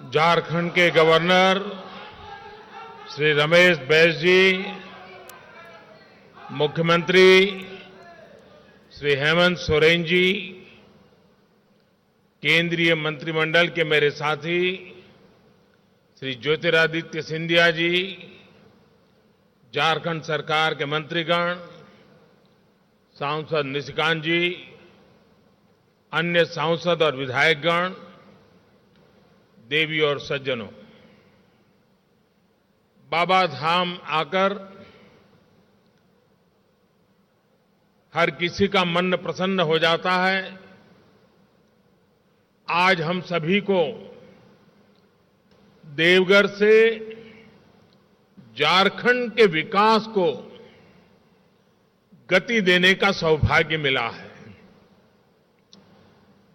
झारखंड के गवर्नर श्री रमेश बैस जी, मुख्यमंत्री श्री हेमंत सोरेन जी, केंद्रीय मंत्रिमंडल के मेरे साथी श्री ज्योतिरादित्य सिंधिया जी, झारखंड सरकार के मंत्रीगण, सांसद निशिकांत जी, अन्य सांसद और विधायकगण, देवी और सज्जनों, बाबा धाम आकर हर किसी का मन प्रसन्न हो जाता है। आज हम सभी को देवघर से झारखंड के विकास को गति देने का सौभाग्य मिला है।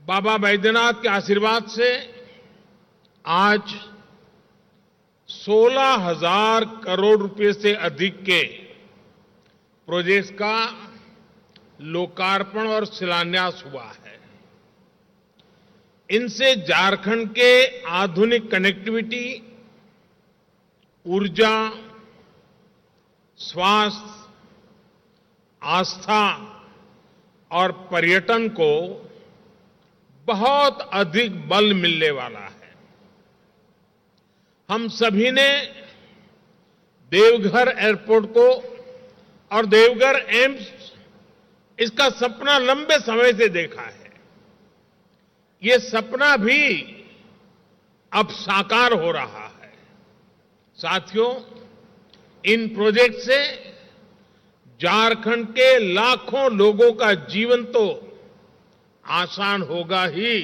बाबा बैद्यनाथ के आशीर्वाद से आज 16,000 करोड़ रुपए से अधिक के प्रोजेक्ट्स का लोकार्पण और शिलान्यास हुआ है। इनसे झारखंड के आधुनिक कनेक्टिविटी, ऊर्जा, स्वास्थ्य, आस्था और पर्यटन को बहुत अधिक बल मिलने वाला है। हम सभी ने देवघर एयरपोर्ट को और देवघर एम्स, इसका सपना लंबे समय से देखा है। ये सपना भी अब साकार हो रहा है। साथियों, इन प्रोजेक्ट से झारखंड के लाखों लोगों का जीवन तो आसान होगा ही,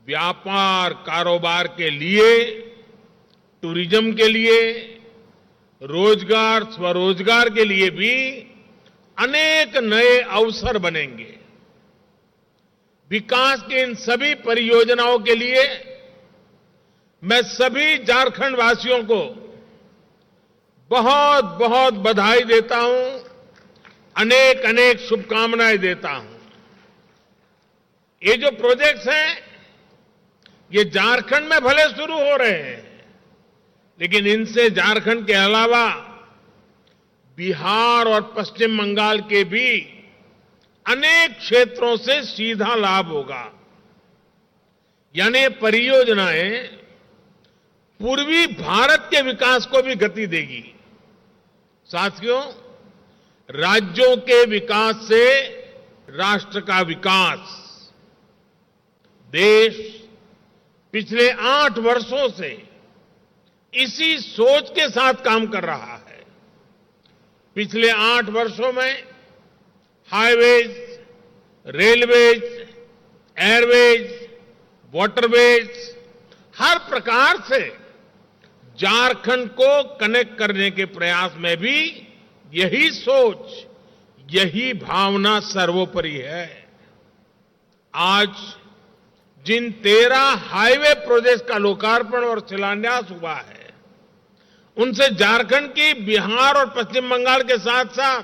व्यापार कारोबार के लिए, टूरिज्म के लिए, रोजगार स्वरोजगार के लिए भी अनेक नए अवसर बनेंगे। विकास की इन सभी परियोजनाओं के लिए मैं सभी झारखंड वासियों को बहुत बहुत बधाई देता हूं, अनेक अनेक शुभकामनाएं देता हूं। ये जो प्रोजेक्ट्स हैं, ये झारखंड में भले शुरू हो रहे हैं, लेकिन इनसे झारखंड के अलावा बिहार और पश्चिम बंगाल के भी अनेक क्षेत्रों से सीधा लाभ होगा। यानी ये परियोजनाएं पूर्वी भारत के विकास को भी गति देगी। साथियों, राज्यों के विकास से राष्ट्र का विकास, देश पिछले 8 वर्षों से इसी सोच के साथ काम कर रहा है। पिछले 8 वर्षों में हाईवेज, रेलवेज, एयरवेज, वाटरवेज, हर प्रकार से झारखंड को कनेक्ट करने के प्रयास में भी यही सोच, यही भावना सर्वोपरि है। आज जिन 13 हाईवे प्रोजेक्ट का लोकार्पण और शिलान्यास हुआ है, उनसे झारखंड की बिहार और पश्चिम बंगाल के साथ साथ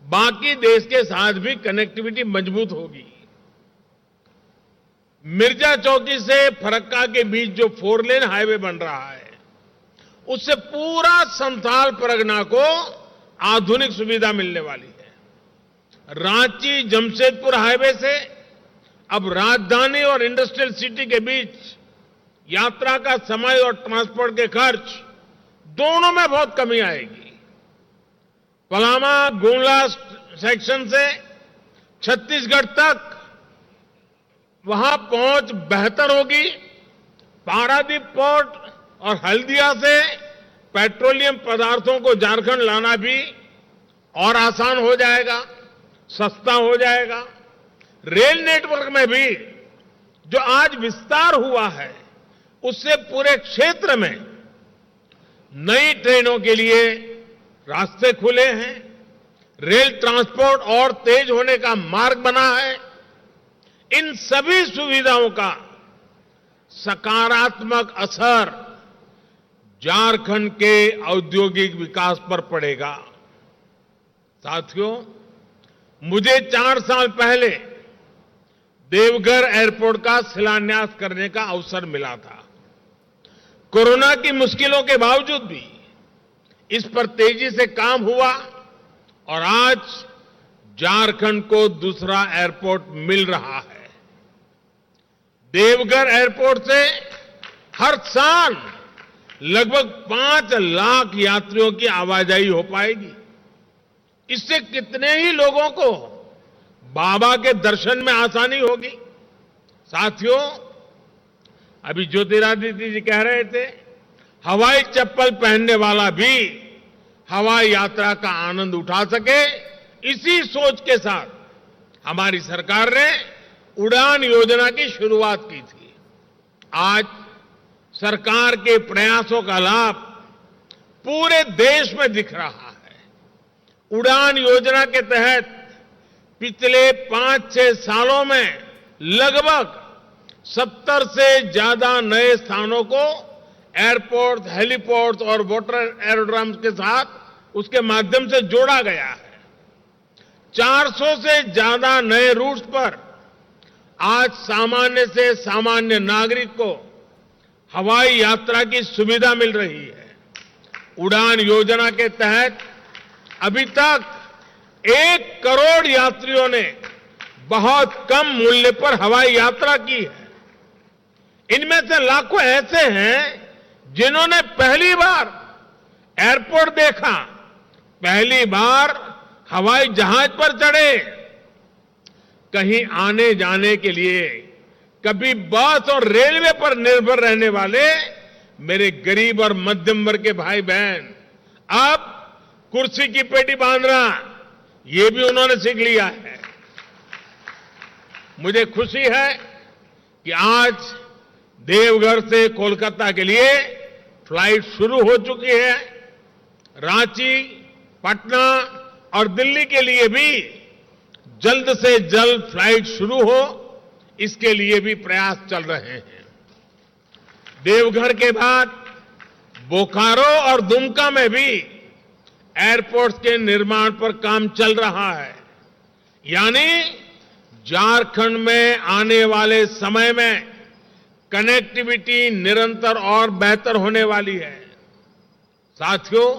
बाकी देश के साथ भी कनेक्टिविटी मजबूत होगी। मिर्जा चौकी से फरक्का के बीच जो 4 लेन हाईवे बन रहा है, उससे पूरा संथाल परगना को आधुनिक सुविधा मिलने वाली है। रांची जमशेदपुर हाईवे से अब राजधानी और इंडस्ट्रियल सिटी के बीच यात्रा का समय और ट्रांसपोर्ट के खर्च दोनों में बहुत कमी आएगी। पलामा गुमला सेक्शन से छत्तीसगढ़ तक वहां पहुंच बेहतर होगी। पारादीप पोर्ट और हल्दिया से पेट्रोलियम पदार्थों को झारखंड लाना भी और आसान हो जाएगा, सस्ता हो जाएगा। रेल नेटवर्क में भी जो आज विस्तार हुआ है, उससे पूरे क्षेत्र में नई ट्रेनों के लिए रास्ते खुले हैं, रेल ट्रांसपोर्ट और तेज होने का मार्ग बना है। इन सभी सुविधाओं का सकारात्मक असर झारखंड के औद्योगिक विकास पर पड़ेगा। साथियों, मुझे 4 साल पहले देवघर एयरपोर्ट का शिलान्यास करने का अवसर मिला था। कोरोना की मुश्किलों के बावजूद भी इस पर तेजी से काम हुआ और आज झारखंड को दूसरा एयरपोर्ट मिल रहा है। देवघर एयरपोर्ट से हर साल लगभग 5 लाख यात्रियों की आवाजाही हो पाएगी। इससे कितने ही लोगों को बाबा के दर्शन में आसानी होगी। साथियों, अभी ज्योतिरादित्य जी कह रहे थे, हवाई चप्पल पहनने वाला भी हवाई यात्रा का आनंद उठा सके, इसी सोच के साथ हमारी सरकार ने उड़ान योजना की शुरुआत की थी। आज सरकार के प्रयासों का लाभ पूरे देश में दिख रहा है। उड़ान योजना के तहत पिछले 5-6 सालों में लगभग 70 से ज्यादा नए स्थानों को एयरपोर्ट, हेलीपोर्ट और वाटर एरोड्रम्स के साथ उसके माध्यम से जोड़ा गया है। 400 से ज्यादा नए रूट्स पर आज सामान्य से सामान्य नागरिक को हवाई यात्रा की सुविधा मिल रही है। उड़ान योजना के तहत अभी तक 1 करोड़ यात्रियों ने बहुत कम मूल्य पर हवाई यात्रा की है। इनमें से लाखों ऐसे हैं जिन्होंने पहली बार एयरपोर्ट देखा, पहली बार हवाई जहाज पर चढ़े। कहीं आने जाने के लिए कभी बस और रेलवे पर निर्भर रहने वाले मेरे गरीब और मध्यम वर्ग के भाई बहन अब कुर्सी की पेटी बांधना ये भी उन्होंने सीख लिया है। मुझे खुशी है कि आज देवघर से कोलकाता के लिए फ्लाइट शुरू हो चुकी है। रांची, पटना और दिल्ली के लिए भी जल्द से जल्द फ्लाइट शुरू हो, इसके लिए भी प्रयास चल रहे हैं। देवघर के बाद बोकारो और दुमका में भी एयरपोर्ट्स के निर्माण पर काम चल रहा है। यानी झारखंड में आने वाले समय में कनेक्टिविटी निरंतर और बेहतर होने वाली है। साथियों,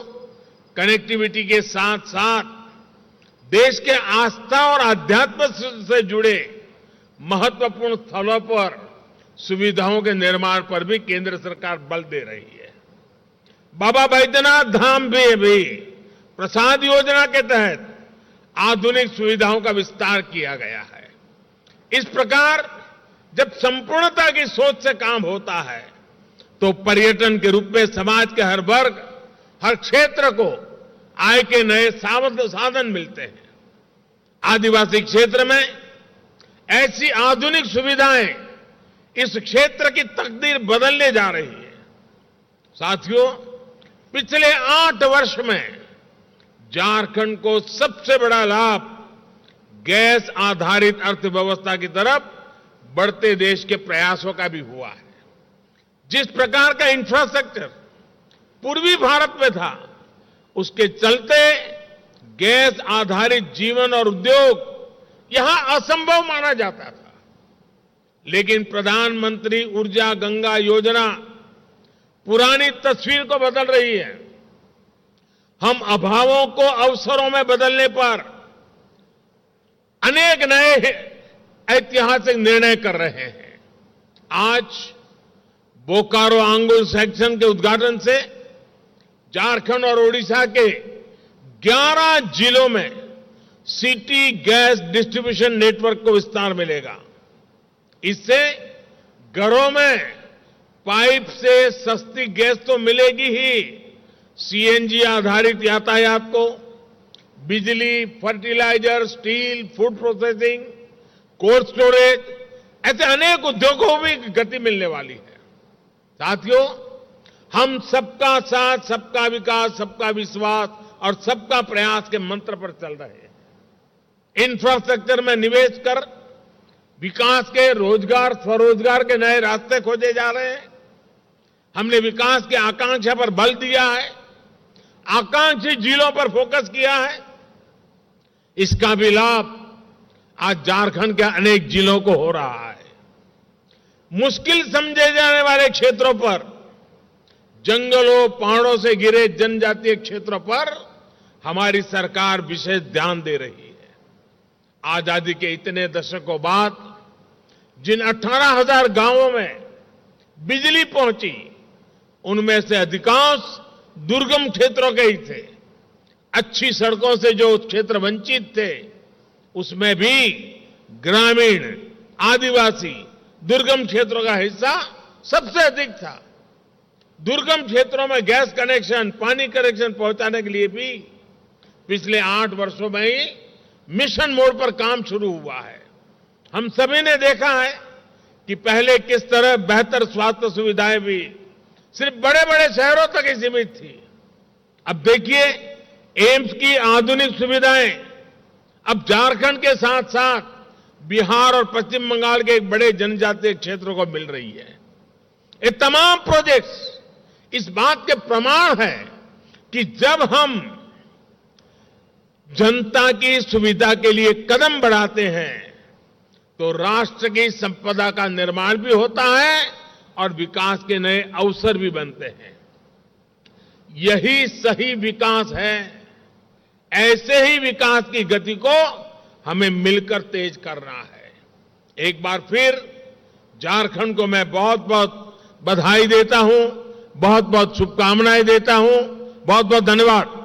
कनेक्टिविटी के साथ साथ देश के आस्था और आध्यात्म से जुड़े महत्वपूर्ण स्थलों पर सुविधाओं के निर्माण पर भी केंद्र सरकार बल दे रही है। बाबा बैद्यनाथ धाम भी प्रसाद योजना के तहत आधुनिक सुविधाओं का विस्तार किया गया है। इस प्रकार जब संपूर्णता की सोच से काम होता है तो पर्यटन के रूप में समाज के हर वर्ग, हर क्षेत्र को आय के नए साधन मिलते हैं। आदिवासी क्षेत्र में ऐसी आधुनिक सुविधाएं इस क्षेत्र की तकदीर बदलने जा रही है। साथियों, पिछले 8 वर्ष में झारखंड को सबसे बड़ा लाभ गैस आधारित अर्थव्यवस्था की तरफ बढ़ते देश के प्रयासों का भी हुआ है। जिस प्रकार का इंफ्रास्ट्रक्चर पूर्वी भारत में था, उसके चलते गैस आधारित जीवन और उद्योग यहां असंभव माना जाता था। लेकिन प्रधानमंत्री ऊर्जा गंगा योजना पुरानी तस्वीर को बदल रही है। हम अभावों को अवसरों में बदलने पर अनेक नए ऐतिहासिक निर्णय कर रहे हैं। आज बोकारो आंगुल सेक्शन के उद्घाटन से झारखंड और ओडिशा के 11 जिलों में सिटी गैस डिस्ट्रीब्यूशन नेटवर्क को विस्तार मिलेगा। इससे घरों में पाइप से सस्ती गैस तो मिलेगी ही, सीएनजी आधारित यातायात को, बिजली, fertiliser, steel, food processing, cold storage, ऐसे अनेक उद्योगों को भी गति मिलने वाली है। साथियों, हम सबका साथ, सबका विकास, सबका विश्वास और सबका प्रयास के मंत्र पर चल रहे हैं। इंफ्रास्ट्रक्चर में निवेश कर विकास के, रोजगार, स्वरोजगार के नए रास्ते खोजे जा रहे हैं। हमने विकास की आकांक्षा पर बल दिया है, आकांक्षी जिलों पर फोकस किया है। इसका भी लाभ आज झारखंड के अनेक जिलों को हो रहा है। मुश्किल समझे जाने वाले क्षेत्रों पर, जंगलों पहाड़ों से घिरे जनजातीय क्षेत्रों पर हमारी सरकार विशेष ध्यान दे रही है। आजादी के इतने दशकों बाद जिन 18,000 गांवों में बिजली पहुंची, उनमें से अधिकांश दुर्गम क्षेत्रों के ही थे। अच्छी सड़कों से जो क्षेत्र वंचित थे, उसमें भी ग्रामीण, आदिवासी, दुर्गम क्षेत्रों का हिस्सा सबसे अधिक था। दुर्गम क्षेत्रों में गैस कनेक्शन, पानी कनेक्शन पहुंचाने के लिए भी पिछले 8 वर्षों में ही मिशन मोड पर काम शुरू हुआ है। हम सभी ने देखा है कि पहले किस तरह बेहतर स्वास्थ्य सुविधाएं भी सिर्फ बड़े बड़े शहरों तक ही सीमित थी। अब देखिए, एम्स की आधुनिक सुविधाएं अब झारखंड के साथ साथ बिहार और पश्चिम बंगाल के एक बड़े जनजातीय क्षेत्रों को मिल रही है। ये तमाम प्रोजेक्ट्स इस बात के प्रमाण है कि जब हम जनता की सुविधा के लिए कदम बढ़ाते हैं तो राष्ट्र की संपदा का निर्माण भी होता है और विकास के नए अवसर भी बनते हैं। यही सही विकास है। ऐसे ही विकास की गति को हमें मिलकर तेज करना है। एक बार फिर झारखंड को मैं बहुत बहुत बधाई देता हूं, बहुत बहुत शुभकामनाएं देता हूं। बहुत बहुत धन्यवाद।